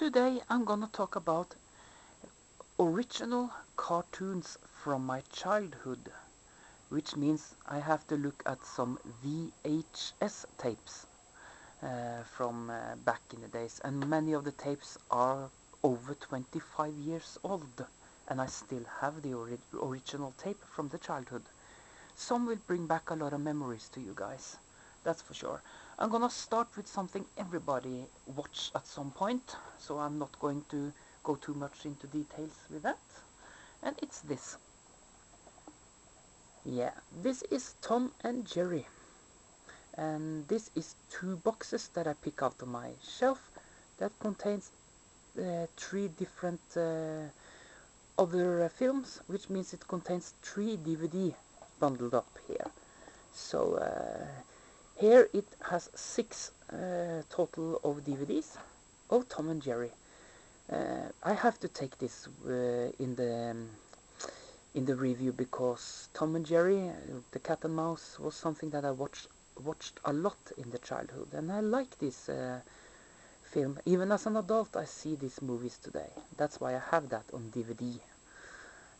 Today I'm gonna talk about original cartoons from my childhood, which means I have to look at some VHS tapes from back in the days, and many of the tapes are over 25 years old, and I still have the original tape from the childhood. Some will bring back a lot of memories to you guys, that's for sure. I'm gonna start with something everybody watched at some point, so I'm not going to go too much into details with that. And it's this. Yeah, this is Tom and Jerry. And this is two boxes that I pick out of my shelf that contains three different other films, which means it contains 3 DVD bundled up here. So here it has 6 total of DVDs of Tom and Jerry. I have to take this in the review because Tom and Jerry, the cat and mouse, was something that I watched a lot in the childhood, and I like this film. Even as an adult, I see these movies today. That's why I have that on DVD.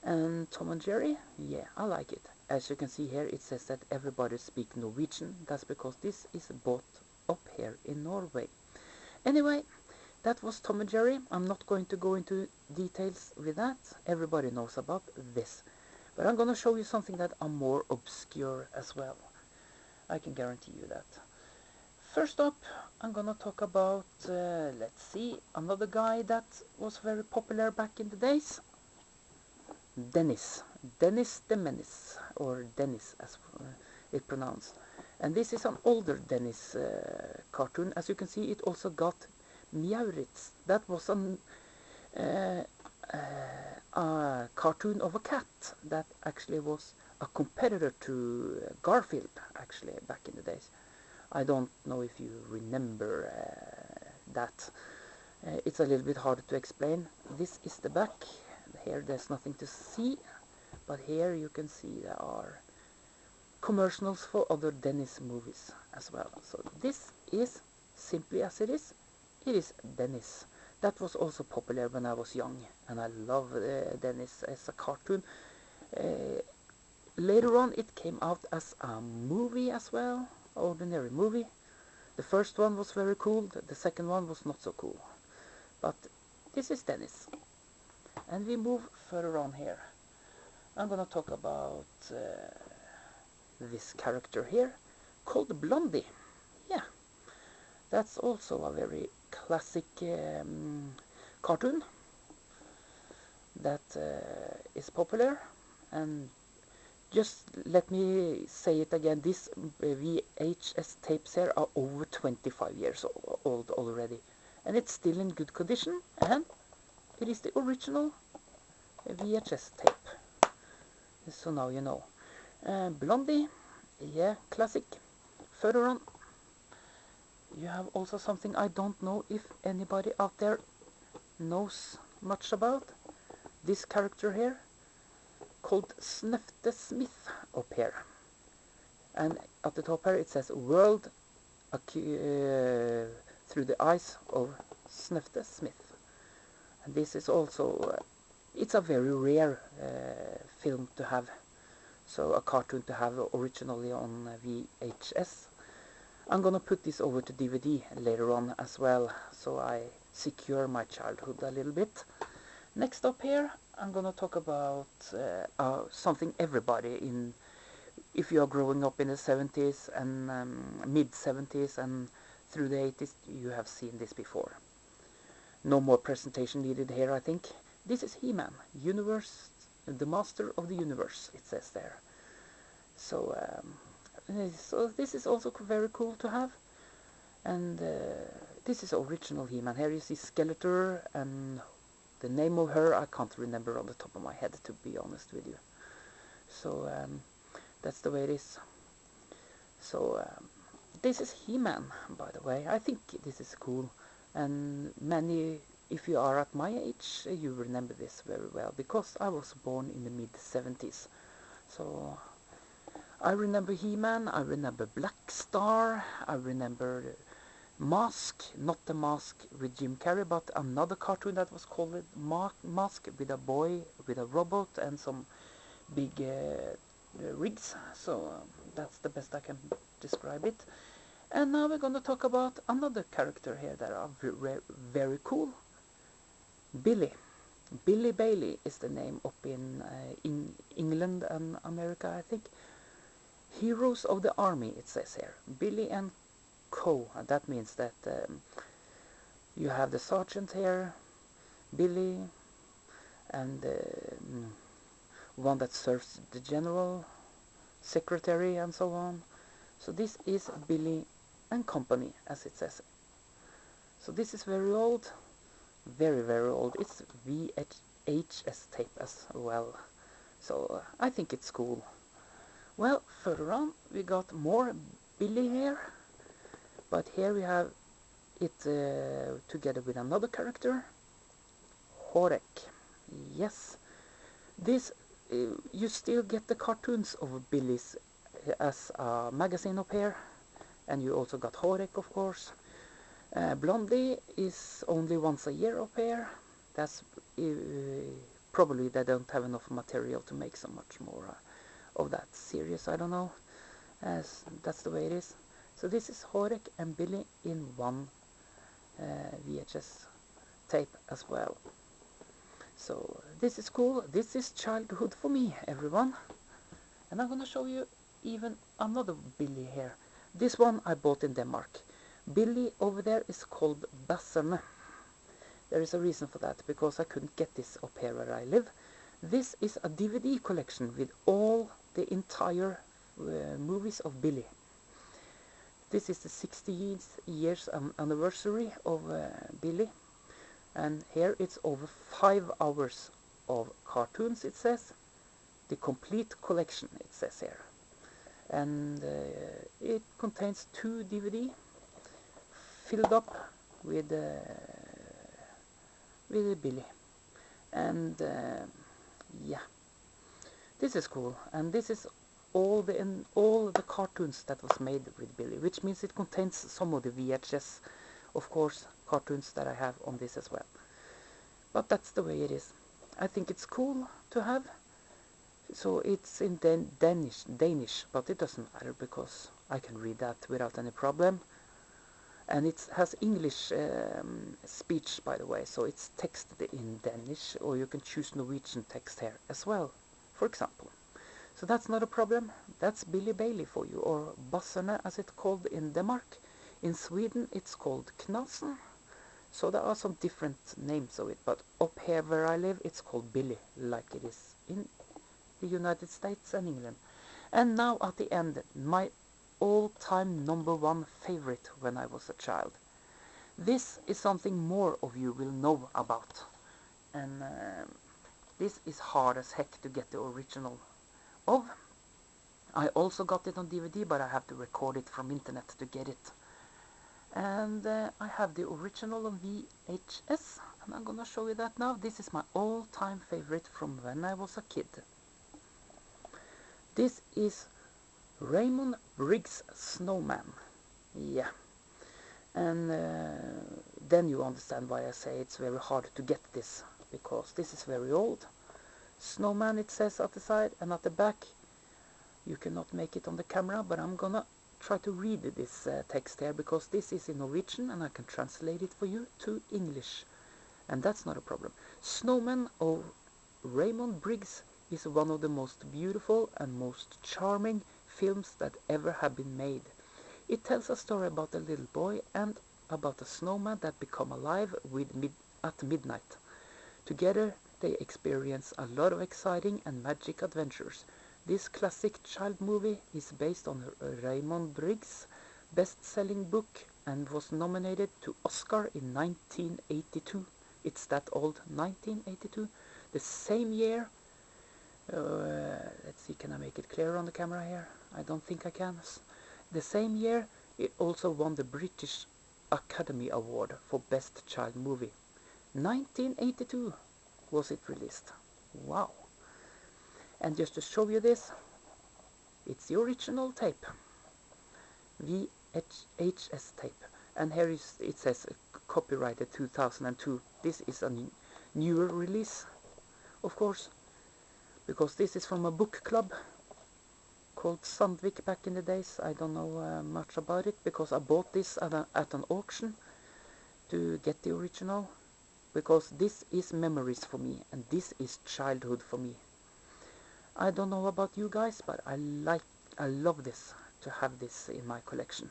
And Tom and Jerry, yeah, I like it. As you can see here, it says that everybody speaks Norwegian. That's because this is bought up here in Norway. Anyway, that was Tom and Jerry. I'm not going to go into details with that. Everybody knows about this. But I'm going to show you something that are more obscure as well. I can guarantee you that. First up, I'm going to talk about, let's see, another guy that was very popular back in the days. Dennis the Menace, or Dennis as it's pronounced. And this is an older Dennis cartoon. As you can see, it also got Mjauritz. That was a cartoon of a cat that actually was a competitor to Garfield, actually, back in the days. I don't know if you remember that. It's a little bit harder to explain. This is the back. Here there's nothing to see, but here you can see there are commercials for other Dennis movies as well. So this is simply as it is Dennis. That was also popular when I was young, and I love Dennis as a cartoon. Later on it came out as a movie as well, ordinary movie. The first one was very cool, the second one was not so cool. But this is Dennis. And we move further on here. I'm gonna talk about this character here called Blondie. Yeah, that's also a very classic cartoon that is popular. And just let me say it again, these VHS tapes here are over 25 years old already, and it's still in good condition, and it is the original VHS tape. So now you know. Blondie, yeah, classic. Further on, you have also something I don't know if anybody out there knows much about. This character here, called Snefte Smith up here. And at the top here it says World through the eyes of Snefte Smith. And this is also, it's a very rare film to have. So a cartoon to have originally on VHS. I'm gonna put this over to DVD later on as well, so I secure my childhood a little bit. Next up here, I'm gonna talk about something everybody in, if you are growing up in the 70s and mid 70s and through the 80s, you have seen this before. No more presentation needed here, I think. This is He-Man, Universe, the Master of the Universe, it says there. So, so this is also very cool to have. And this is original He-Man. Here you see Skeletor, and the name of her I can't remember on the top of my head, to be honest with you. So that's the way it is. So this is He-Man, by the way. I think this is cool, and many, if you are at my age, you remember this very well, because I was born in the mid-70s. So I remember He-Man, I remember Black Star, I remember Mask, not the Mask with Jim Carrey, but another cartoon that was called Mask, with a boy with a robot and some big rigs. So that's the best I can describe it. And now we're going to talk about another character here that are very cool. Billy. Billy Bailey is the name up in England and America, I think. Heroes of the Army, it says here. Billy and Co. That means that you have the sergeant here, Billy, and one that serves the general, secretary, and so on. So this is Billy and Company, as it says. So this is very old, very old. It's VHS tape as well. So I think it's cool. Well, further on we got more Billy here, but here we have it together with another character, Horek. Yes, this you still get the cartoons of Billy's as a magazine up here, and you also got Horek, of course. Blondie is only once a year up here. That's probably they don't have enough material to make so much more of that series, I don't know, as that's the way it is. So this is Horek and Billy in one VHS tape as well. So this is cool. This is childhood for me, everyone. And I'm gonna show you even another Billy here. This one I bought in Denmark. Billy over there is called Basserne. There is a reason for that, because I couldn't get this up here where I live. This is a DVD collection with all the entire movies of Billy. This is the 60th years anniversary of Billy, and here it's over 5 hours of cartoons, it says. The complete collection, it says here. And it contains 2 DVD filled up with Billy. And yeah, this is cool, and this is all the cartoons that was made with Billy, which means it contains some of the VHS, of course, cartoons that I have on this as well. But that's the way it is. I think it's cool to have. So it's in Danish, but it doesn't matter because I can read that without any problem. And it has English speech, by the way, so it's texted in Danish, or you can choose Norwegian text here as well, for example. So that's not a problem. That's Billy Bailey for you, or Basserne as it's called in Denmark. In Sweden it's called Knasen. So there are some different names of it, but up here where I live it's called Billy, like it is in the United States and England. And now at the end, my all-time #1 favorite when I was a child. This is something more of you will know about. And this is hard as heck to get the original of. I also got it on DVD, but I have to record it from internet to get it. And I have the original on VHS, and I'm gonna show you that now. This is my all-time favorite from when I was a kid. This is Raymond Briggs' Snowman. Yeah. And then you understand why I say it's very hard to get this, because this is very old. Snowman, it says at the side, and at the back you cannot make it on the camera, but I'm gonna try to read this text here, because this is in Norwegian and I can translate it for you to English, and that's not a problem. Snowman of Raymond Briggs is one of the most beautiful and most charming films that ever have been made. It tells a story about a little boy and about a snowman that become alive at midnight. Together they experience a lot of exciting and magic adventures. This classic child movie is based on Raymond Briggs' best-selling book and was nominated to Oscar in 1982. It's that old, 1982. The same year, let's see, can I make it clearer on the camera here? I don't think I can. The same year, it also won the British Academy Award for Best Child Movie. 1982 was it released. Wow. And just to show you this, it's the original tape, VHS tape. And here it says copyrighted 2002. This is a newer release, of course, because this is from a book club called Sandvik back in the days. I don't know much about it because I bought this at an auction to get the original, because this is memories for me and this is childhood for me. I don't know about you guys, but I love this, to have this in my collection.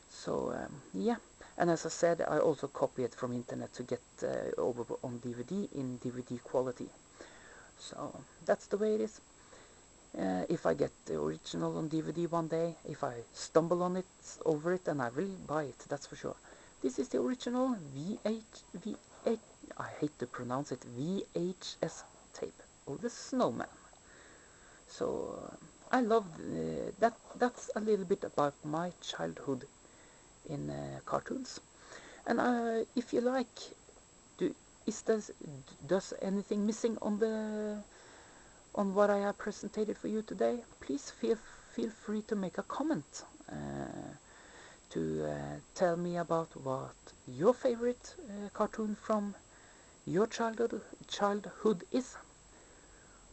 So yeah, and as I said, I also copy it from internet to get over on DVD in DVD quality. So that's the way it is. If I get the original on DVD one day, if I stumble on it, over it, and I will buy it, that's for sure. This is the original I hate to pronounce it, VHS tape of The Snowman. So I love that. That's a little bit about my childhood in cartoons. And if you like, does anything missing on what I have presented for you today? Please feel free to make a comment to tell me about what your favorite cartoon from your childhood is.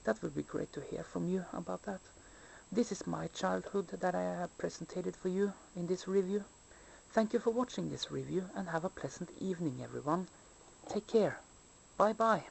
That would be great to hear from you about that. This is my childhood that I have presented for you in this review. Thank you for watching this review and have a pleasant evening, everyone. Take care. Bye bye.